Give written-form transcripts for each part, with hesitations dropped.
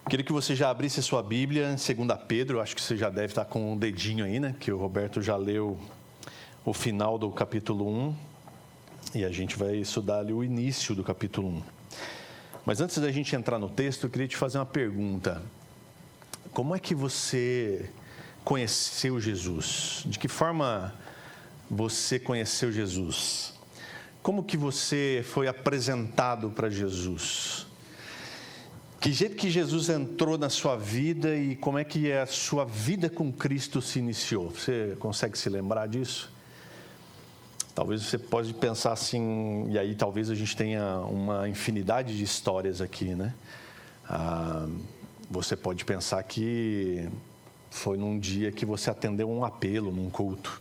Queria que você já abrisse a sua Bíblia em 2 Pedro, acho que você já deve estar com um dedinho aí, né? Que o Roberto já leu o final do capítulo 1 e a gente vai estudar ali o início do capítulo 1. Mas antes da gente entrar no texto, eu queria te fazer uma pergunta. Como é que você conheceu Jesus? De que forma você conheceu Jesus? Como que você foi apresentado para Jesus? Que jeito que Jesus entrou na sua vida e como é que a sua vida com Cristo se iniciou? Você consegue se lembrar disso? Talvez você pode pensar assim, e aí talvez a gente tenha uma infinidade de histórias aqui, né? Você pode pensar que foi num dia que você atendeu um apelo num culto.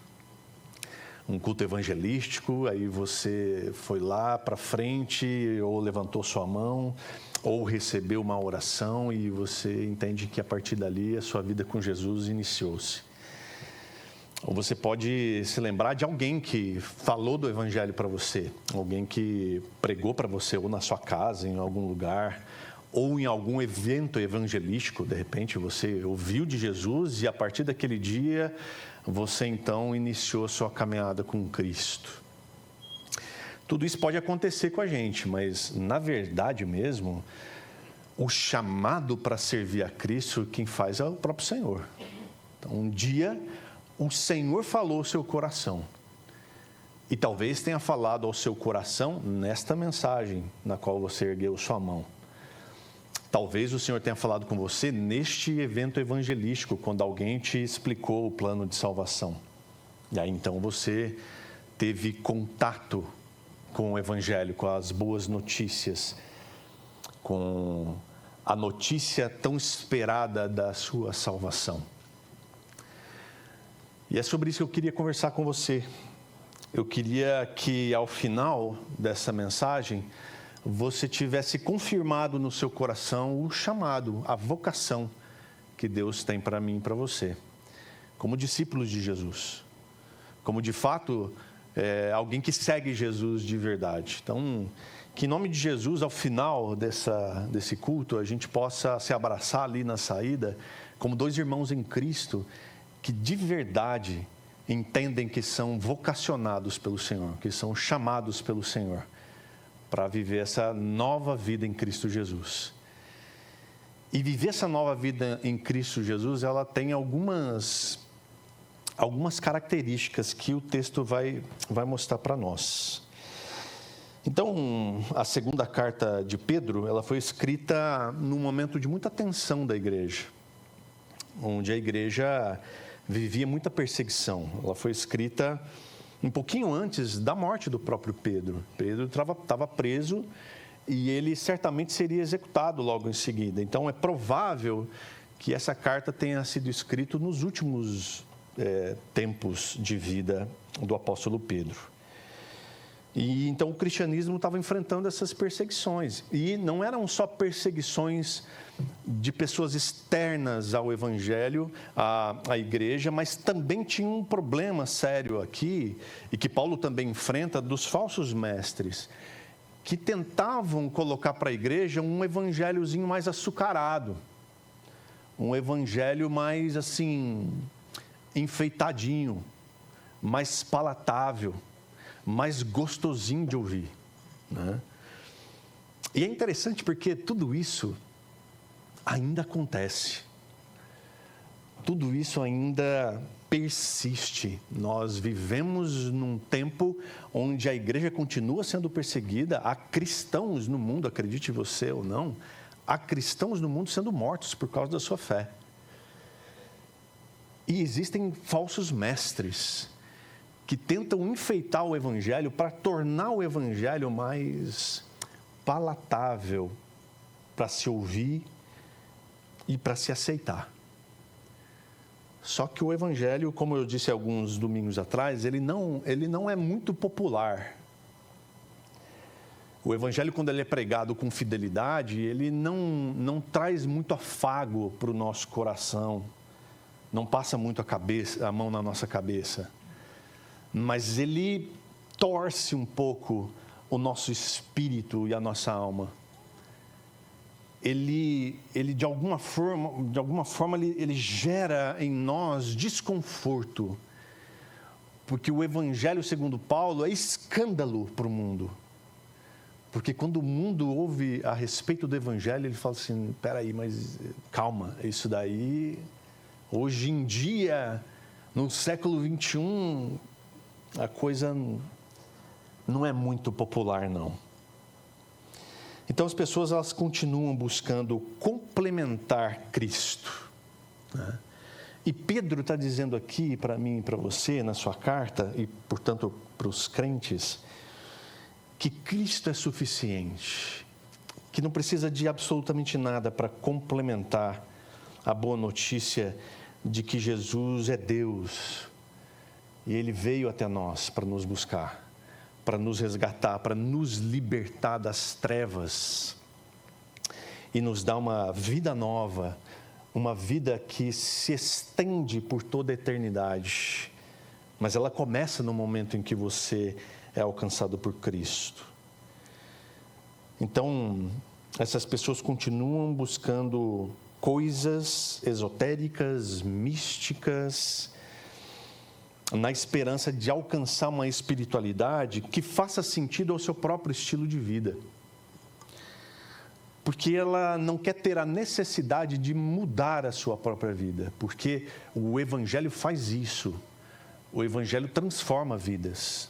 Um culto evangelístico, aí você foi lá para frente, ou levantou sua mão, ou recebeu uma oração e você entende que a partir dali a sua vida com Jesus iniciou-se. Ou você pode se lembrar de alguém que falou do evangelho para você, alguém que pregou para você ou na sua casa, em algum lugar, ou em algum evento evangelístico, de repente você ouviu de Jesus e a partir daquele dia você então iniciou sua caminhada com Cristo. Tudo isso pode acontecer com a gente, mas na verdade mesmo, o chamado para servir a Cristo, quem faz é o próprio Senhor. Então um dia o Senhor falou ao seu coração e talvez tenha falado ao seu coração nesta mensagem na qual você ergueu sua mão. Talvez o Senhor tenha falado com você neste evento evangelístico, quando alguém te explicou o plano de salvação. E aí então você teve contato com o evangelho, com as boas notícias, com a notícia tão esperada da sua salvação. E é sobre isso que eu queria conversar com você. Eu queria que ao final dessa mensagem você tivesse confirmado no seu coração o chamado, a vocação que Deus tem para mim e para você, como discípulos de Jesus, como de fato alguém que segue Jesus de verdade. Então, que em nome de Jesus, ao final desse culto, a gente possa se abraçar ali na saída, como dois irmãos em Cristo, que de verdade entendem que são vocacionados pelo Senhor, que são chamados pelo Senhor, para viver essa nova vida em Cristo Jesus. E viver essa nova vida em Cristo Jesus, ela tem algumas características que o texto vai mostrar para nós. Então, a segunda carta de Pedro, ela foi escrita num momento de muita tensão da igreja, onde a igreja vivia muita perseguição. Ela foi escrita um pouquinho antes da morte do próprio Pedro. Pedro estava preso e ele certamente seria executado logo em seguida. Então, é provável que essa carta tenha sido escrita nos últimos tempos de vida do apóstolo Pedro. E então o cristianismo estava enfrentando essas perseguições. E não eram só perseguições de pessoas externas ao evangelho, à igreja, mas também tinha um problema sério aqui, e que Paulo também enfrenta, dos falsos mestres, que tentavam colocar para a igreja um evangelhozinho mais açucarado, um evangelho mais assim, enfeitadinho, mais palatável, mais gostosinho de ouvir, né? E é interessante porque tudo isso ainda acontece, tudo isso ainda persiste. Nós vivemos num tempo onde a igreja continua sendo perseguida, há cristãos no mundo, acredite você ou não, há cristãos no mundo sendo mortos por causa da sua fé. E existem falsos mestres que tentam enfeitar o evangelho para tornar o evangelho mais palatável para se ouvir e para se aceitar. Só que o evangelho, como eu disse alguns domingos atrás, ele não é muito popular. O evangelho, quando ele é pregado com fidelidade, ele não traz muito afago para o nosso coração, não passa muito a mão na nossa cabeça, mas ele torce um pouco o nosso espírito e a nossa alma. ele de alguma forma ele gera em nós desconforto, porque o Evangelho segundo Paulo é escândalo para o mundo. Porque quando o mundo ouve a respeito do Evangelho, ele fala assim, peraí, mas calma, isso daí, hoje em dia, no século XXI, a coisa não é muito popular, não. Então as pessoas, elas continuam buscando complementar Cristo, né? E Pedro está dizendo aqui para mim e para você, na sua carta, e portanto para os crentes, que Cristo é suficiente, que não precisa de absolutamente nada para complementar a boa notícia de que Jesus é Deus, e Ele veio até nós para nos buscar, para nos resgatar, para nos libertar das trevas e nos dar uma vida nova, uma vida que se estende por toda a eternidade, mas ela começa no momento em que você é alcançado por Cristo. Então, essas pessoas continuam buscando coisas esotéricas, místicas, na esperança de alcançar uma espiritualidade que faça sentido ao seu próprio estilo de vida. Porque ela não quer ter a necessidade de mudar a sua própria vida, porque o Evangelho faz isso. O Evangelho transforma vidas.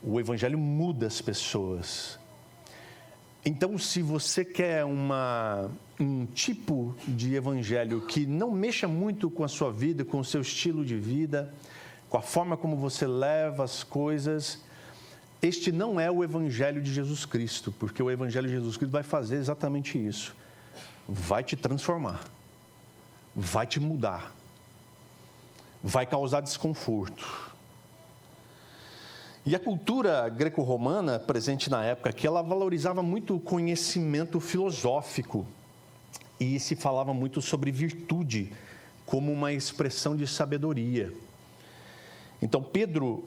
O Evangelho muda as pessoas. Então, se você quer um tipo de Evangelho que não mexa muito com a sua vida, com o seu estilo de vida, com a forma como você leva as coisas, este não é o Evangelho de Jesus Cristo, porque o Evangelho de Jesus Cristo vai fazer exatamente isso. Vai te transformar, vai te mudar, vai causar desconforto. E a cultura greco-romana, presente na época aqui, ela valorizava muito o conhecimento filosófico e se falava muito sobre virtude como uma expressão de sabedoria. Então, Pedro,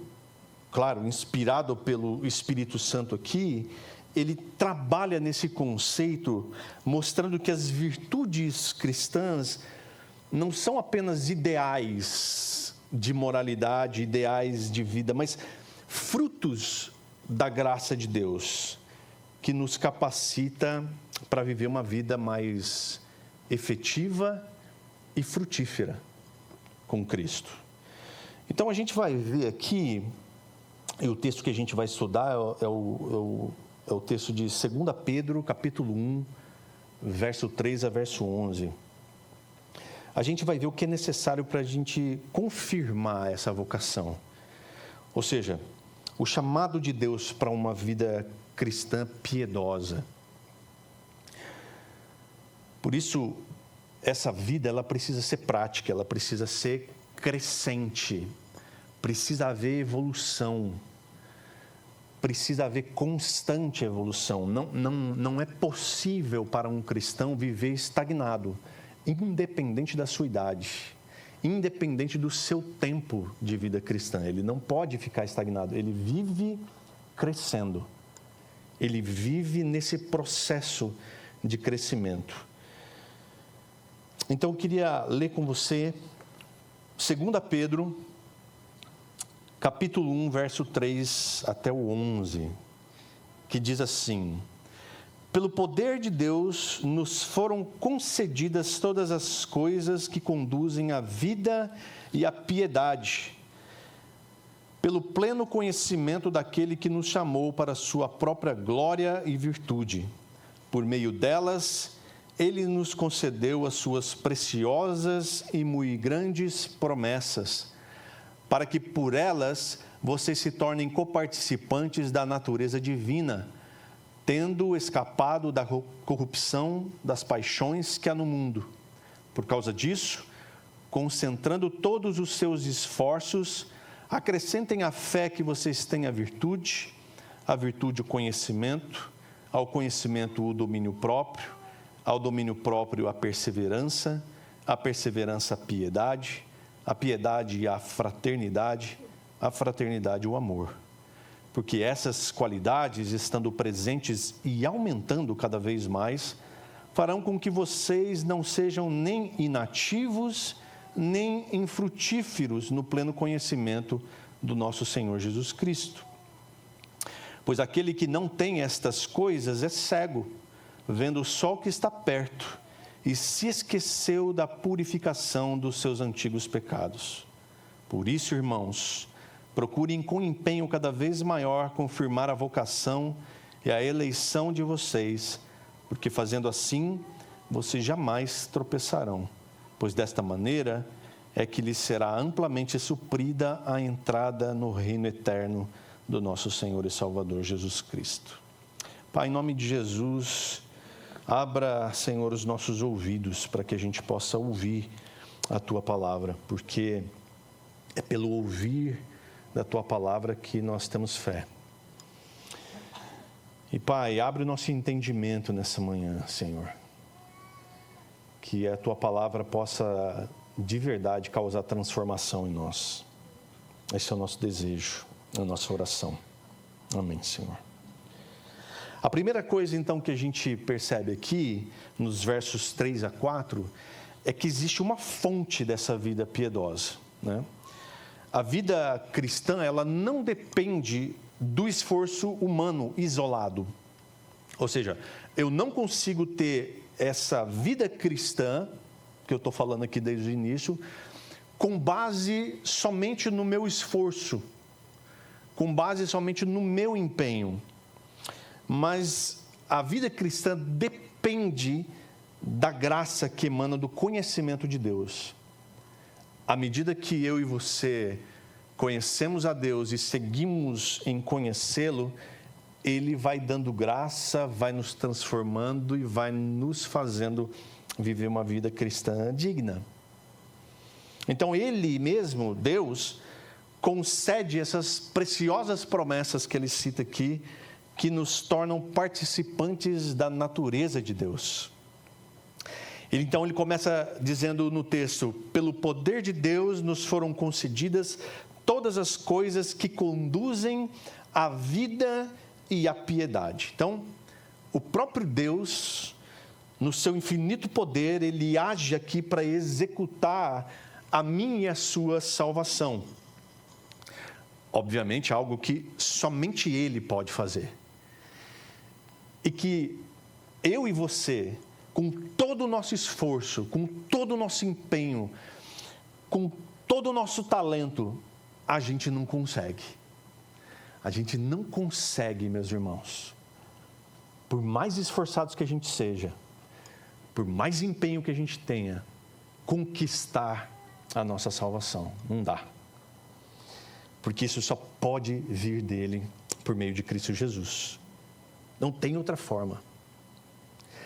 claro, inspirado pelo Espírito Santo aqui, ele trabalha nesse conceito, mostrando que as virtudes cristãs não são apenas ideais de moralidade, ideais de vida, mas frutos da graça de Deus, que nos capacita para viver uma vida mais efetiva e frutífera com Cristo. Então a gente vai ver aqui, e o texto que a gente vai estudar é o texto de 2 Pedro, capítulo 1, verso 3 a verso 11. A gente vai ver o que é necessário para a gente confirmar essa vocação. Ou seja, o chamado de Deus para uma vida cristã piedosa. Por isso, essa vida ela precisa ser prática, ela precisa ser crescente, precisa haver evolução, precisa haver constante evolução. Não é possível para um cristão viver estagnado, independente da sua idade, independente do seu tempo de vida cristã. Ele não pode ficar estagnado, ele vive crescendo, ele vive nesse processo de crescimento. Então eu queria ler com você 2 Pedro, capítulo 1, verso 3 até o 11, que diz assim: pelo poder de Deus nos foram concedidas todas as coisas que conduzem à vida e à piedade, pelo pleno conhecimento daquele que nos chamou para a sua própria glória e virtude. Por meio delas, Ele nos concedeu as suas preciosas e muito grandes promessas, para que por elas vocês se tornem coparticipantes da natureza divina, tendo escapado da corrupção das paixões que há no mundo. Por causa disso, concentrando todos os seus esforços, acrescentem à fé que vocês têm a virtude o conhecimento, ao conhecimento o domínio próprio, ao domínio próprio a perseverança a piedade, a piedade a fraternidade o amor. Porque essas qualidades, estando presentes e aumentando cada vez mais, farão com que vocês não sejam nem inativos, nem infrutíferos no pleno conhecimento do nosso Senhor Jesus Cristo. Pois aquele que não tem estas coisas é cego, vendo só o que está perto, e se esqueceu da purificação dos seus antigos pecados. Por isso, irmãos, procurem com empenho cada vez maior confirmar a vocação e a eleição de vocês, porque fazendo assim, vocês jamais tropeçarão, pois desta maneira é que lhes será amplamente suprida a entrada no reino eterno do nosso Senhor e Salvador Jesus Cristo. Pai, em nome de Jesus, abra, Senhor, os nossos ouvidos para que a gente possa ouvir a Tua palavra, porque é pelo ouvir da Tua palavra que nós temos fé. E Pai, abre o nosso entendimento nessa manhã, Senhor, que a Tua palavra possa de verdade causar transformação em nós. Esse é o nosso desejo, a nossa oração. Amém, Senhor. A primeira coisa, então, que a gente percebe aqui, nos versos 3 a 4, é que existe uma fonte dessa vida piedosa, né? A vida cristã, ela não depende do esforço humano isolado. Ou seja, eu não consigo ter essa vida cristã, que eu estou falando aqui desde o início, com base somente no meu esforço, com base somente no meu empenho. Mas a vida cristã depende da graça que emana do conhecimento de Deus. À medida que eu e você conhecemos a Deus e seguimos em conhecê-lo, Ele vai dando graça, vai nos transformando e vai nos fazendo viver uma vida cristã digna. Então, Ele mesmo, Deus, concede essas preciosas promessas que Ele cita aqui, que nos tornam participantes da natureza de Deus. Então ele começa dizendo no texto: pelo poder de Deus nos foram concedidas todas as coisas que conduzem à vida e à piedade. Então, o próprio Deus, no seu infinito poder, ele age aqui para executar a minha e a sua salvação. Obviamente, algo que somente Ele pode fazer. E que eu e você, com todo o nosso esforço, com todo o nosso empenho, com todo o nosso talento, a gente não consegue. A gente não consegue, meus irmãos. Por mais esforçados que a gente seja, por mais empenho que a gente tenha, conquistar a nossa salvação. Não dá. Porque isso só pode vir dele por meio de Cristo Jesus. Não tem outra forma.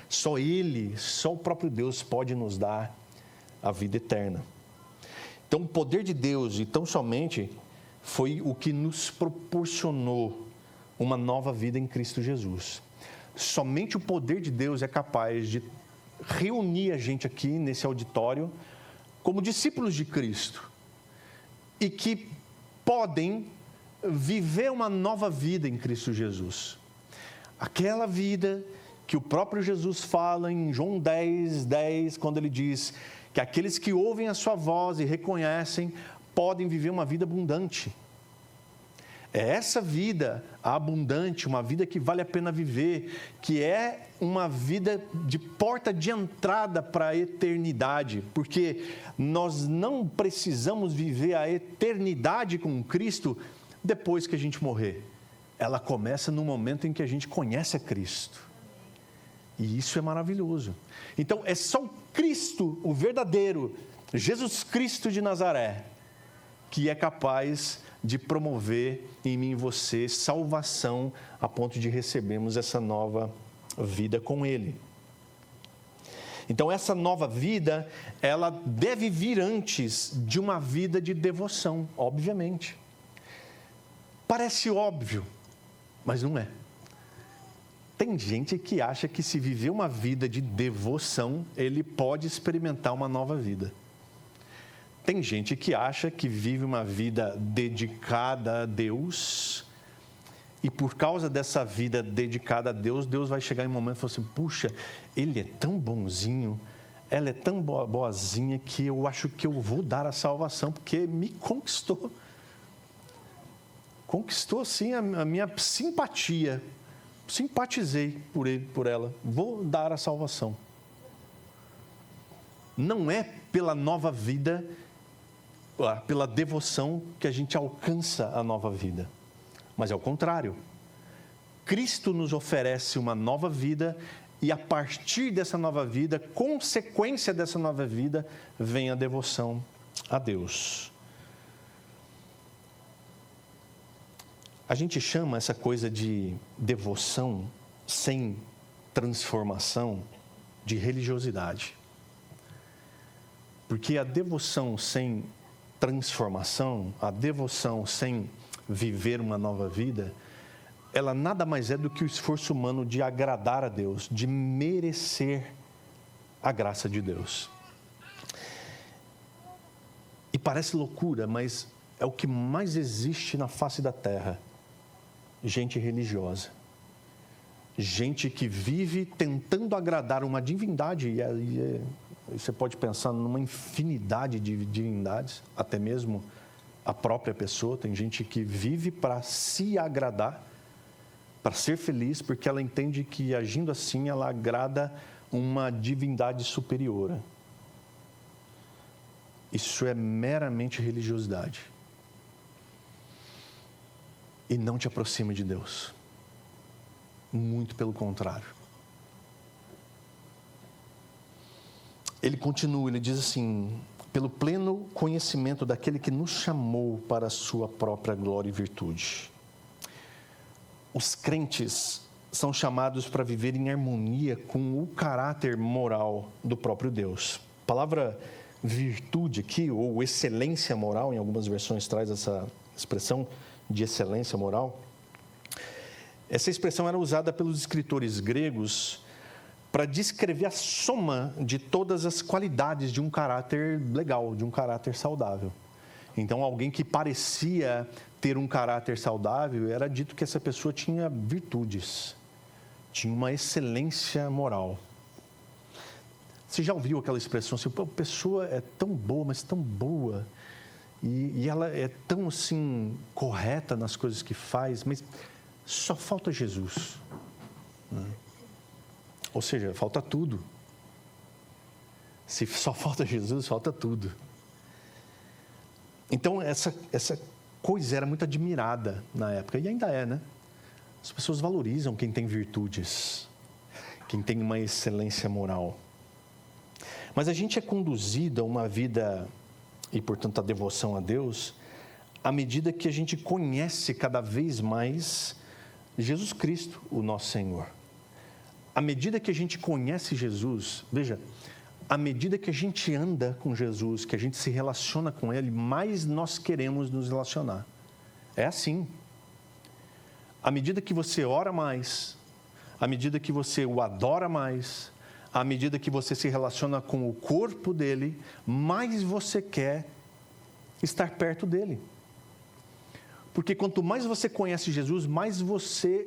Só Ele, só o próprio Deus pode nos dar a vida eterna. Então, o poder de Deus, e tão somente, foi o que nos proporcionou uma nova vida em Cristo Jesus. Somente o poder de Deus é capaz de reunir a gente aqui nesse auditório como discípulos de Cristo e que podem viver uma nova vida em Cristo Jesus. Aquela vida que o próprio Jesus fala em João 10:10, quando ele diz que aqueles que ouvem a sua voz e reconhecem podem viver uma vida abundante. É essa vida abundante, uma vida que vale a pena viver, que é uma vida de porta de entrada para a eternidade, porque nós não precisamos viver a eternidade com Cristo depois que a gente morrer. Ela começa no momento em que a gente conhece a Cristo. E isso é maravilhoso. Então, é só o Cristo, o verdadeiro, Jesus Cristo de Nazaré, que é capaz de promover em mim e você salvação a ponto de recebermos essa nova vida com Ele. Então, essa nova vida, ela deve vir antes de uma vida de devoção, obviamente. Parece óbvio, mas não é. Tem gente que acha que se viver uma vida de devoção, ele pode experimentar uma nova vida. Tem gente que acha que vive uma vida dedicada a Deus, E por causa dessa vida dedicada a Deus, Deus vai chegar em um momento e falar assim, puxa, ele é tão bonzinho, ela é tão boazinha que eu acho que eu vou dar a salvação, porque me conquistou. Conquistou, sim, a minha simpatia. Simpatizei por ele, por ela. Vou dar a salvação. Não é pela nova vida, pela devoção que a gente alcança a nova vida. Mas é o contrário. Cristo nos oferece uma nova vida e a partir dessa nova vida, consequência dessa nova vida, vem a devoção a Deus. A gente chama essa coisa de devoção sem transformação de religiosidade. Porque a devoção sem transformação, a devoção sem viver uma nova vida, ela nada mais é do que o esforço humano de agradar a Deus, de merecer a graça de Deus. E parece loucura, mas é o que mais existe na face da terra. Gente religiosa. Gente que vive tentando agradar uma divindade, e você pode pensar numa infinidade de divindades, até mesmo a própria pessoa. Tem gente que vive para se agradar, para ser feliz, porque ela entende que agindo assim ela agrada uma divindade superior. Isso é meramente religiosidade. E não te aproxima de Deus. Muito pelo contrário. Ele continua, ele diz assim, pelo pleno conhecimento daquele que nos chamou para a sua própria glória e virtude. Os crentes são chamados para viver em harmonia com o caráter moral do próprio Deus. A palavra virtude aqui, ou excelência moral, em algumas versões traz essa expressão de excelência moral. Essa expressão era usada pelos escritores gregos para descrever a soma de todas as qualidades de um caráter legal, de um caráter saudável. Então, alguém que parecia ter um caráter saudável, era dito que essa pessoa tinha virtudes, tinha uma excelência moral. Você já ouviu aquela expressão assim, a pessoa é tão boa, mas tão boa, e ela é tão assim, correta nas coisas que faz, mas só falta Jesus. Ou seja, falta tudo. Se só falta Jesus, falta tudo. Então, essa coisa era muito admirada na época, e ainda é, né? As pessoas valorizam quem tem virtudes, quem tem uma excelência moral. Mas a gente é conduzido a uma vida, e portanto a devoção a Deus, à medida que a gente conhece cada vez mais Jesus Cristo, o nosso Senhor. À medida que a gente conhece Jesus, veja, à medida que a gente anda com Jesus, que a gente se relaciona com Ele, mais nós queremos nos relacionar. É assim. À medida que você ora mais, à medida que você o adora mais, à medida que você se relaciona com o corpo dele, mais você quer estar perto dele. Porque quanto mais você conhece Jesus, mais você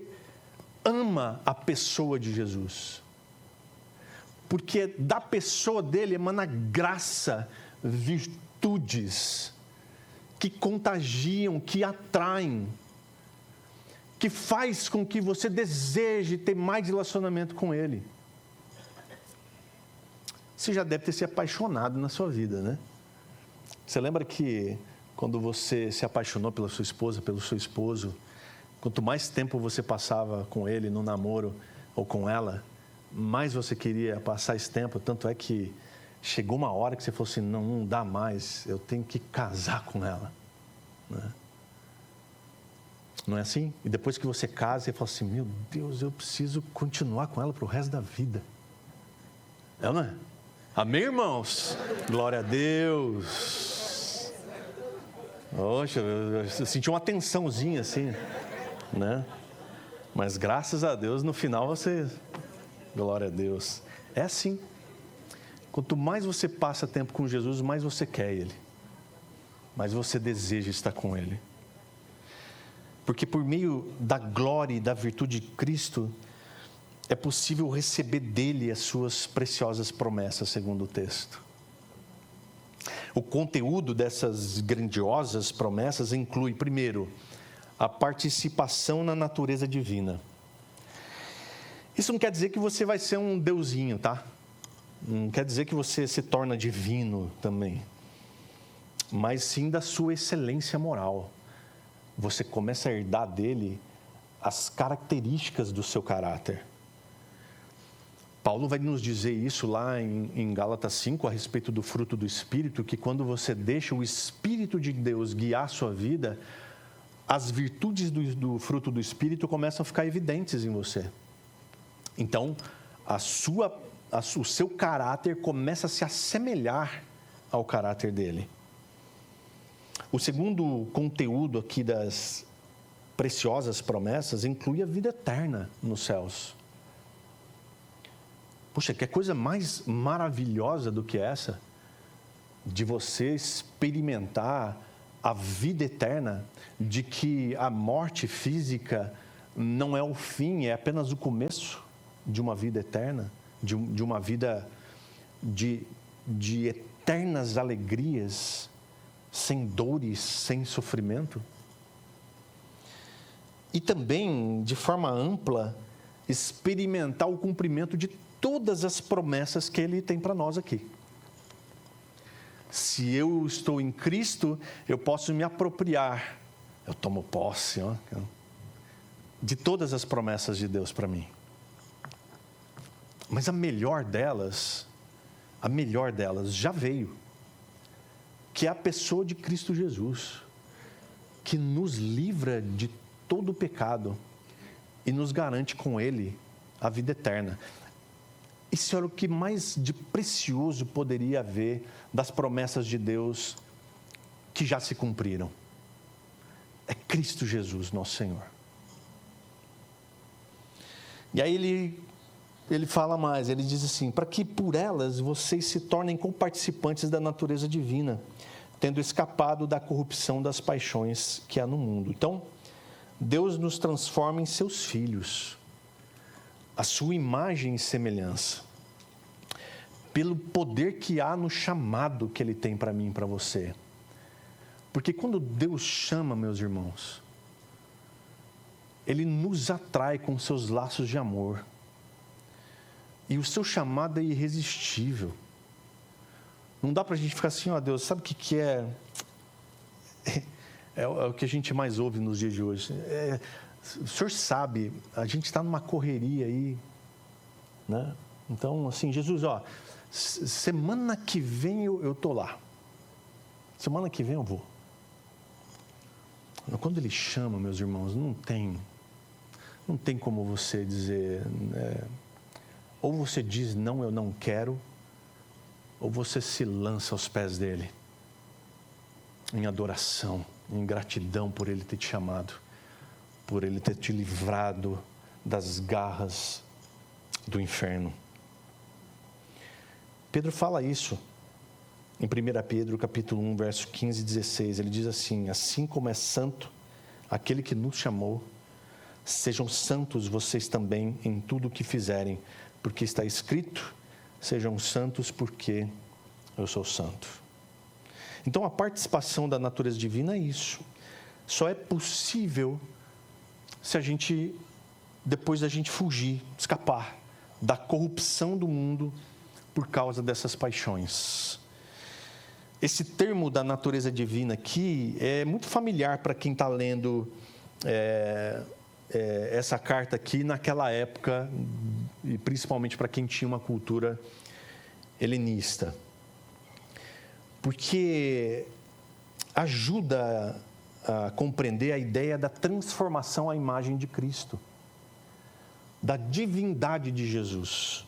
ama a pessoa de Jesus. Porque da pessoa dele emana graça, virtudes, que contagiam, que atraem, que faz com que você deseje ter mais relacionamento com ele. Você já deve ter se apaixonado na sua vida, né? Você lembra que quando você se apaixonou pela sua esposa, pelo seu esposo, quanto mais tempo você passava com ele no namoro ou com ela, mais você queria passar esse tempo, tanto é que chegou uma hora que você falou assim, não dá mais, eu tenho que casar com ela. Não é assim? E depois que você casa, você fala assim, meu Deus, eu preciso continuar com ela para o resto da vida. É ou não é? Amém, irmãos? Glória a Deus. Poxa, eu senti uma tensãozinha assim, né? Mas graças a Deus, no final você... Glória a Deus. É assim. Quanto mais você passa tempo com Jesus, mais você quer Ele. Mais você deseja estar com Ele. Porque por meio da glória e da virtude de Cristo, é possível receber dele as suas preciosas promessas, segundo o texto. O conteúdo dessas grandiosas promessas inclui, primeiro, a participação na natureza divina. Isso não quer dizer que você vai ser um deusinho, tá? Não quer dizer que você se torna divino também. Mas sim da sua excelência moral. Você começa a herdar dele as características do seu caráter. Paulo vai nos dizer isso lá em Gálatas 5, a respeito do fruto do Espírito, que quando você deixa o Espírito de Deus guiar a sua vida, as virtudes do fruto do Espírito começam a ficar evidentes em você. Então, o seu caráter começa a se assemelhar ao caráter dele. O segundo conteúdo aqui das preciosas promessas inclui a vida eterna nos céus. Puxa, que coisa mais maravilhosa do que essa? De você experimentar a vida eterna, de que a morte física não é o fim, é apenas o começo de uma vida eterna, de uma vida de eternas alegrias, sem dores, sem sofrimento. E também, de forma ampla, experimentar o cumprimento de todas as promessas que ele tem para nós aqui. Se eu estou em Cristo, eu posso me apropriar, eu tomo posse, de todas as promessas de Deus para mim. Mas a melhor delas já veio, que é a pessoa de Cristo Jesus, que nos livra de todo o pecado e nos garante com Ele a vida eterna. Isso era o que mais de precioso poderia haver das promessas de Deus que já se cumpriram. É Cristo Jesus, nosso Senhor. E aí ele fala mais, ele diz assim: para que por elas vocês se tornem comparticipantes da natureza divina, tendo escapado da corrupção das paixões que há no mundo. Então, Deus nos transforma em seus filhos, a sua imagem e semelhança, pelo poder que há no chamado que Ele tem para mim e para você. Porque quando Deus chama, meus irmãos, Ele nos atrai com seus laços de amor. E o seu chamado é irresistível. Não dá para a gente ficar assim, Deus, sabe o que é? É o que a gente mais ouve nos dias de hoje. O Senhor sabe, a gente está numa correria aí, né? Então, assim, Jesus, semana que vem eu estou lá. Semana que vem eu vou. Quando Ele chama, meus irmãos, não tem como você dizer, ou você diz, não, eu não quero, ou você se lança aos pés dEle, em adoração, em gratidão por Ele ter te chamado, por Ele ter te livrado das garras do inferno. Pedro fala isso em 1 Pedro, capítulo 1, verso 15 e 16. Ele diz assim: assim como é santo aquele que nos chamou, sejam santos vocês também em tudo o que fizerem, porque está escrito, sejam santos porque eu sou santo. Então a participação da natureza divina é isso. Só é possível se depois da gente fugir, escapar da corrupção do mundo por causa dessas paixões. Esse termo da natureza divina aqui é muito familiar para quem está lendo essa carta aqui naquela época, e principalmente para quem tinha uma cultura helenista. Porque ajuda a compreender a ideia da transformação à imagem de Cristo, da divindade de Jesus.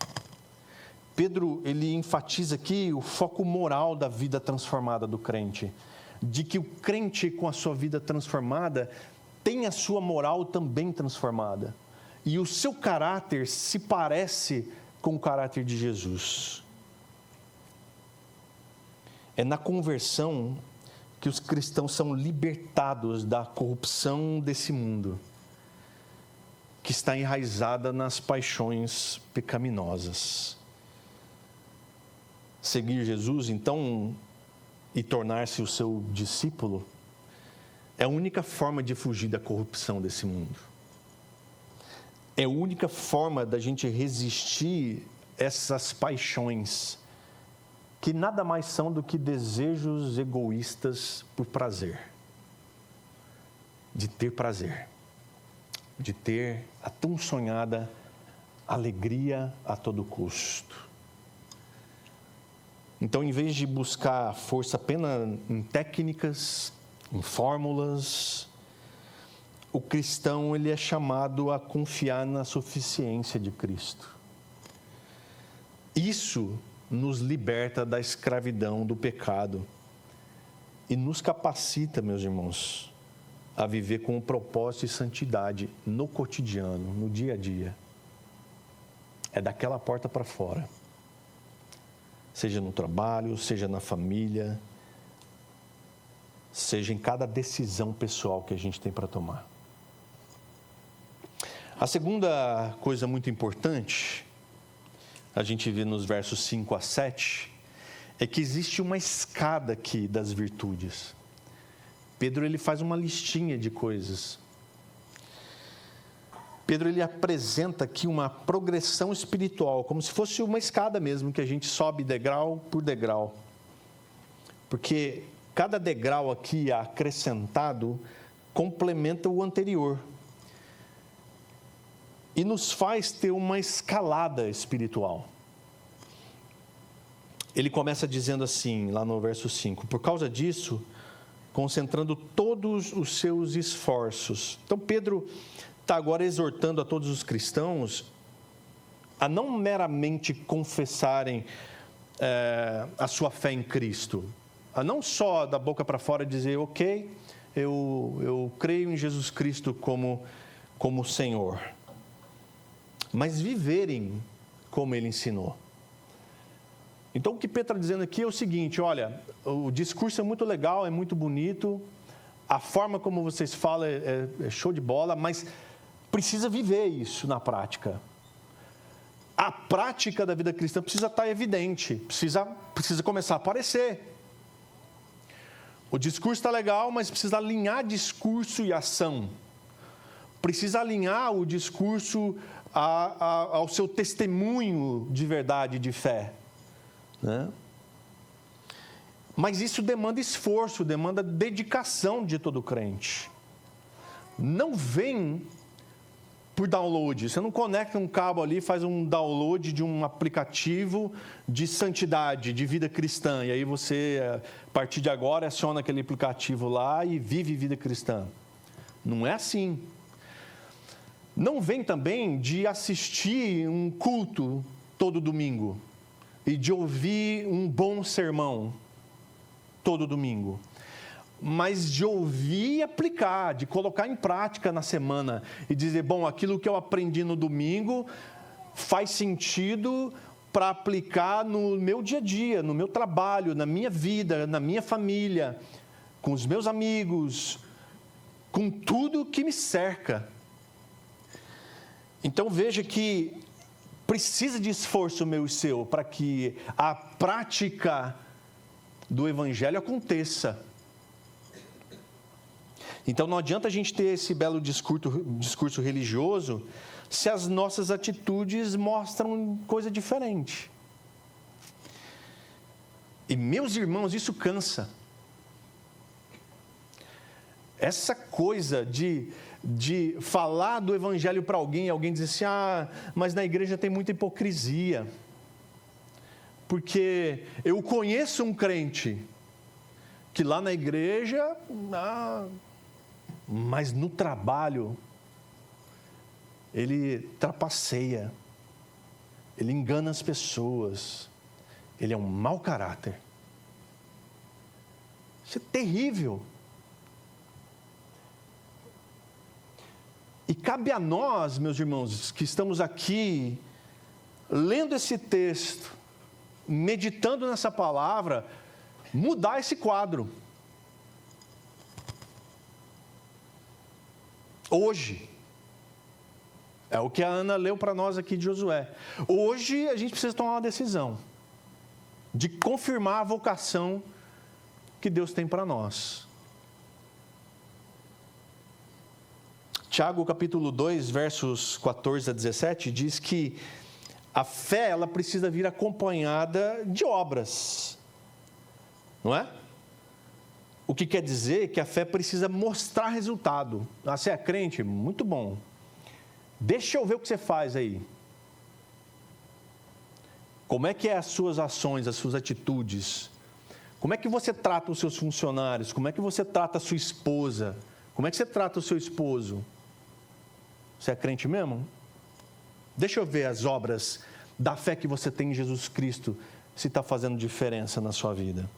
Pedro, ele enfatiza aqui o foco moral da vida transformada do crente, de que o crente com a sua vida transformada tem a sua moral também transformada, e o seu caráter se parece com o caráter de Jesus. É na conversão que os cristãos são libertados da corrupção desse mundo, que está enraizada nas paixões pecaminosas. Seguir Jesus, então, e tornar-se o seu discípulo, é a única forma de fugir da corrupção desse mundo. É a única forma da gente resistir essas paixões, que nada mais são do que desejos egoístas por prazer. De ter prazer. De ter a tão sonhada alegria a todo custo. Então, em vez de buscar força apenas em técnicas, em fórmulas, o cristão ele é chamado a confiar na suficiência de Cristo. Isso nos liberta da escravidão do pecado e nos capacita, meus irmãos, a viver com um propósito e santidade no cotidiano, no dia a dia. É daquela porta para fora. Seja no trabalho, seja na família, seja em cada decisão pessoal que a gente tem para tomar. A segunda coisa muito importante, a gente vê nos versos 5 a 7, é que existe uma escada aqui das virtudes. Pedro ele faz uma listinha de coisas. Pedro ele apresenta aqui uma progressão espiritual, como se fosse uma escada mesmo, que a gente sobe degrau por degrau. Porque cada degrau aqui acrescentado complementa o anterior. E nos faz ter uma escalada espiritual. Ele começa dizendo assim, lá no verso 5, por causa disso, concentrando todos os seus esforços. Então Pedro está agora exortando a todos os cristãos a não meramente confessarem a sua fé em Cristo, a não só da boca para fora dizer, ok, eu creio em Jesus Cristo como Senhor, mas viverem como Ele ensinou. Então o que Pedro está dizendo aqui é o seguinte, olha, o discurso é muito legal, é muito bonito, a forma como vocês falam é show de bola, mas precisa viver isso na prática. A prática da vida cristã precisa estar evidente, precisa começar a aparecer. O discurso está legal, mas precisa alinhar discurso e ação. Precisa alinhar o discurso ao seu testemunho de verdade, de fé. Né? Mas isso demanda esforço, demanda dedicação de todo crente. Não vem por download. Você não conecta um cabo ali, faz um download de um aplicativo de santidade, de vida cristã. E aí você, a partir de agora, aciona aquele aplicativo lá e vive vida cristã. Não é assim. Não vem também de assistir um culto todo domingo e de ouvir um bom sermão todo domingo, mas de ouvir e aplicar, de colocar em prática na semana e dizer, bom, aquilo que eu aprendi no domingo faz sentido para aplicar no meu dia a dia, no meu trabalho, na minha vida, na minha família, com os meus amigos, com tudo que me cerca. Então veja que precisa de esforço meu e seu para que a prática do Evangelho aconteça. Então não adianta a gente ter esse belo discurso religioso se as nossas atitudes mostram coisa diferente. E meus irmãos, isso cansa. Essa coisa de falar do Evangelho para alguém dizer assim, mas na igreja tem muita hipocrisia. Porque eu conheço um crente que lá na igreja, mas no trabalho, ele trapaceia, ele engana as pessoas, ele é um mau caráter. Isso é terrível. E cabe a nós, meus irmãos, que estamos aqui, lendo esse texto, meditando nessa palavra, mudar esse quadro. Hoje. É o que a Ana leu para nós aqui de Josué. Hoje a gente precisa tomar uma decisão de confirmar a vocação que Deus tem para nós. Tiago capítulo 2, versos 14 a 17, diz que a fé, ela precisa vir acompanhada de obras, não é? O que quer dizer que a fé precisa mostrar resultado. Ah, você é crente? Muito bom. Deixa eu ver o que você faz aí. Como é que é as suas ações, as suas atitudes? Como é que você trata os seus funcionários? Como é que você trata a sua esposa? Como é que você trata o seu esposo? Você é crente mesmo? Deixa eu ver as obras da fé que você tem em Jesus Cristo, se está fazendo diferença na sua vida.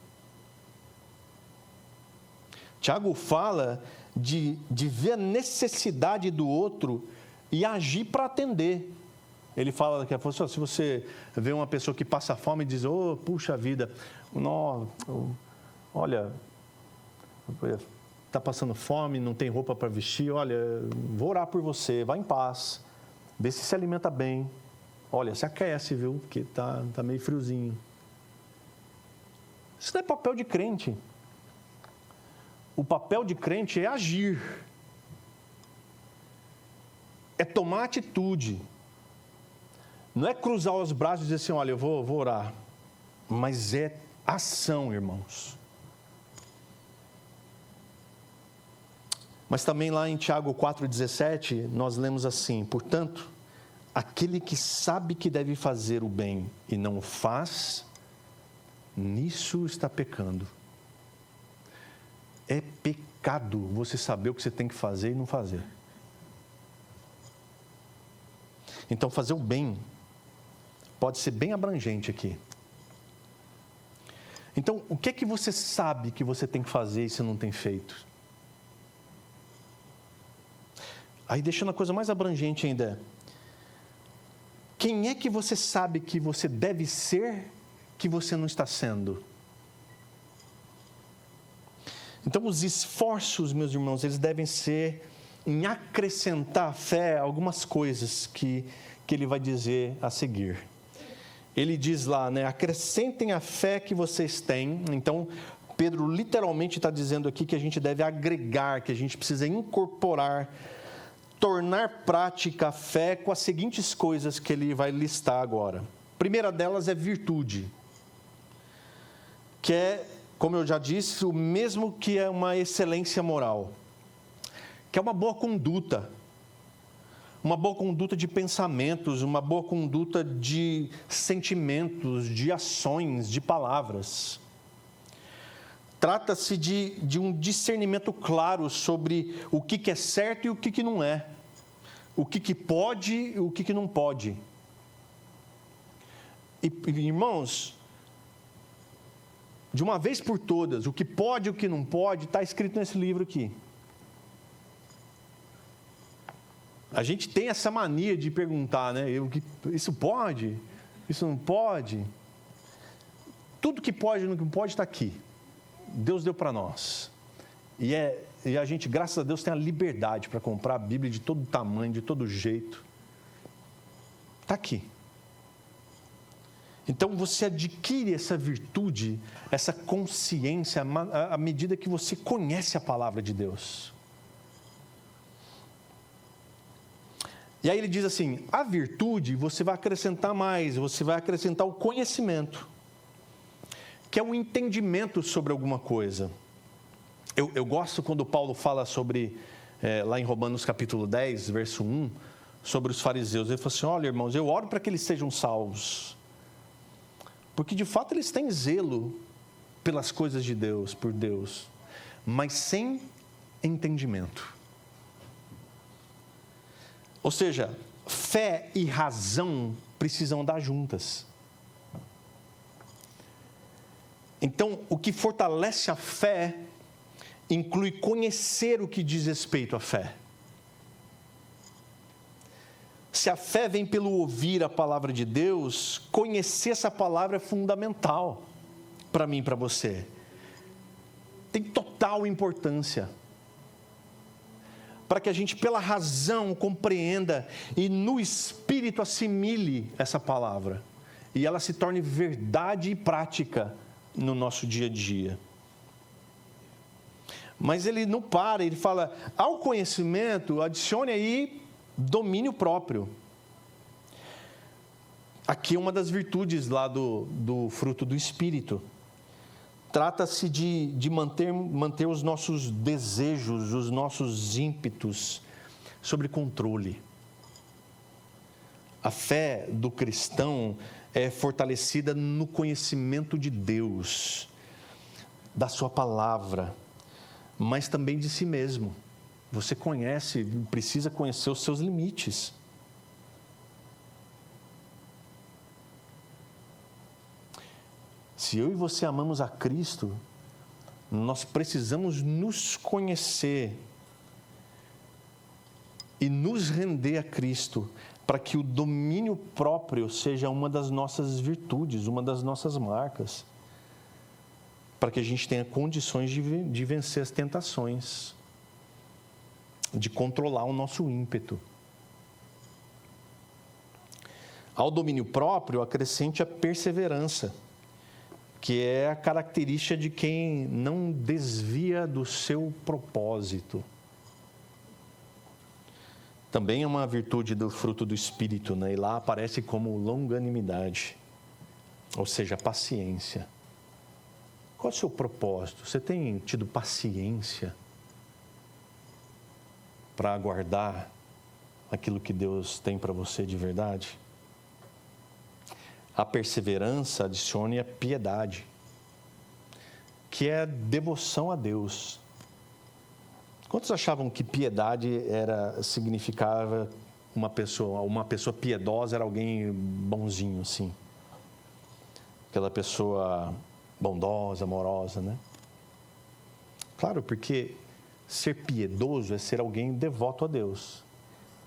Tiago fala de ver a necessidade do outro e agir para atender. Ele fala que se você vê uma pessoa que passa fome e diz, puxa vida, olha, está passando fome, não tem roupa para vestir, olha, vou orar por você, vá em paz, vê se alimenta bem, olha, se aquece, viu, porque está meio friozinho. Isso não é papel de crente. O papel de crente é agir, é tomar atitude, não é cruzar os braços e dizer assim, olha, eu vou orar, mas é ação, irmãos. Mas também lá em Tiago 4,17, nós lemos assim, portanto, aquele que sabe que deve fazer o bem e não o faz, nisso está pecando. É pecado você saber o que você tem que fazer e não fazer. Então, fazer o bem pode ser bem abrangente aqui. Então, o que é que você sabe que você tem que fazer e você não tem feito? Aí, deixando a coisa mais abrangente ainda, quem é que você sabe que você deve ser, que você não está sendo? Então, os esforços, meus irmãos, eles devem ser em acrescentar à fé algumas coisas que ele vai dizer a seguir. Ele diz lá, né, acrescentem a fé que vocês têm. Então, Pedro literalmente está dizendo aqui que a gente deve agregar, que a gente precisa incorporar, tornar prática a fé com as seguintes coisas que ele vai listar agora. A primeira delas é virtude, que é, como eu já disse, o mesmo que é uma excelência moral, que é uma boa conduta de pensamentos, uma boa conduta de sentimentos, de ações, de palavras. Trata-se de um discernimento claro sobre o que é certo e o que não é, o que pode e o que não pode. E, irmãos, de uma vez por todas, o que pode e o que não pode está escrito nesse livro aqui. A gente tem essa mania de perguntar, né? Isso pode? Isso não pode? Tudo que pode e não pode está aqui. Deus deu para nós. E a gente, graças a Deus, tem a liberdade para comprar a Bíblia de todo tamanho, de todo jeito. Está aqui. Então, você adquire essa virtude, essa consciência, à medida que você conhece a palavra de Deus. E aí ele diz assim, a virtude você vai acrescentar mais, você vai acrescentar o conhecimento, que é o entendimento sobre alguma coisa. Eu gosto quando Paulo fala sobre, lá em Romanos capítulo 10, verso 1, sobre os fariseus. Ele fala assim, olha irmãos, eu oro para que eles sejam salvos, porque de fato eles têm zelo pelas coisas de Deus, por Deus, mas sem entendimento. Ou seja, fé e razão precisam andar juntas. Então, o que fortalece a fé inclui conhecer o que diz respeito à fé. Se a fé vem pelo ouvir a palavra de Deus, conhecer essa palavra é fundamental para mim e para você. Tem total importância. para que a gente, pela razão, compreenda e no Espírito assimile essa palavra. E ela se torne verdade e prática no nosso dia a dia. Mas ele não para, ele fala, ao conhecimento, adicione aí domínio próprio. Aqui é uma das virtudes lá do fruto do Espírito. Trata-se de manter os nossos desejos, os nossos ímpetos sob controle. A fé do cristão é fortalecida no conhecimento de Deus, da sua palavra, mas também de si mesmo. Você precisa conhecer os seus limites. Se eu e você amamos a Cristo, nós precisamos nos conhecer e nos render a Cristo, para que o domínio próprio seja uma das nossas virtudes, uma das nossas marcas, para que a gente tenha condições de vencer as tentações, de controlar o nosso ímpeto. Ao domínio próprio, acrescente a perseverança, que é a característica de quem não desvia do seu propósito. Também é uma virtude do fruto do Espírito, né? E lá aparece como longanimidade, ou seja, paciência. Qual é o seu propósito? Você tem tido paciência para aguardar aquilo que Deus tem para você de verdade? A perseverança adicione a piedade, que é devoção a Deus. Quantos achavam que piedade significava uma pessoa piedosa era alguém bonzinho, assim? Aquela pessoa bondosa, amorosa, né? Claro, porque ser piedoso é ser alguém devoto a Deus.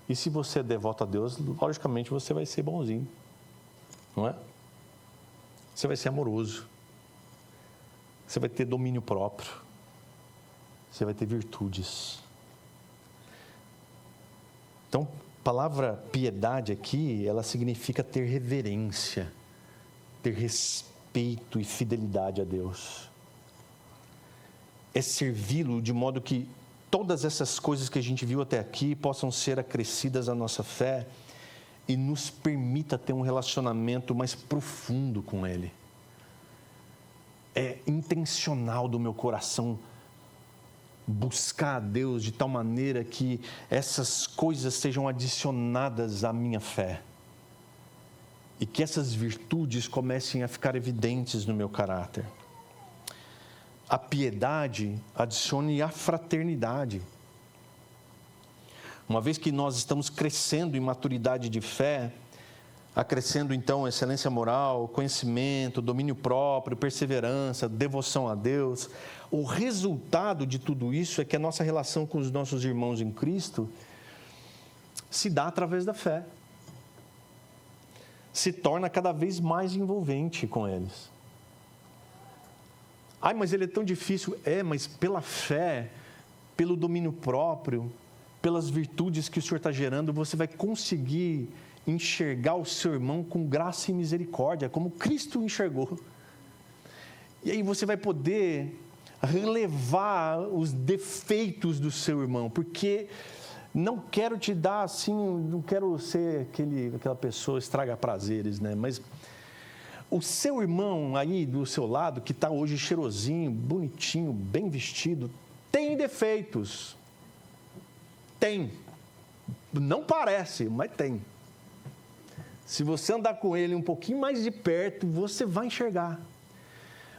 E se você é devoto a Deus, logicamente você vai ser bonzinho, não é? Você vai ser amoroso. Você vai ter domínio próprio. Você vai ter virtudes. Então, a palavra piedade aqui, ela significa ter reverência, ter respeito e fidelidade a Deus. É servi-lo de modo que todas essas coisas que a gente viu até aqui possam ser acrescidas à nossa fé e nos permita ter um relacionamento mais profundo com Ele. É intencional do meu coração buscar a Deus de tal maneira que essas coisas sejam adicionadas à minha fé e que essas virtudes comecem a ficar evidentes no meu caráter. A piedade adicione a fraternidade. Uma vez que nós estamos crescendo em maturidade de fé, acrescendo então excelência moral, conhecimento, domínio próprio, perseverança, devoção a Deus, o resultado de tudo isso é que a nossa relação com os nossos irmãos em Cristo se dá através da fé. Se torna cada vez mais envolvente com eles. Ai, mas ele é tão difícil. Mas pela fé, pelo domínio próprio, pelas virtudes que o Senhor está gerando, você vai conseguir enxergar o seu irmão com graça e misericórdia, como Cristo enxergou. E aí você vai poder relevar os defeitos do seu irmão, porque não quero te dar assim, não quero ser aquela pessoa estraga prazeres, né? Mas o seu irmão aí do seu lado, que está hoje cheirosinho, bonitinho, bem vestido, tem defeitos. Tem. Não parece, mas tem. Se você andar com ele um pouquinho mais de perto, você vai enxergar.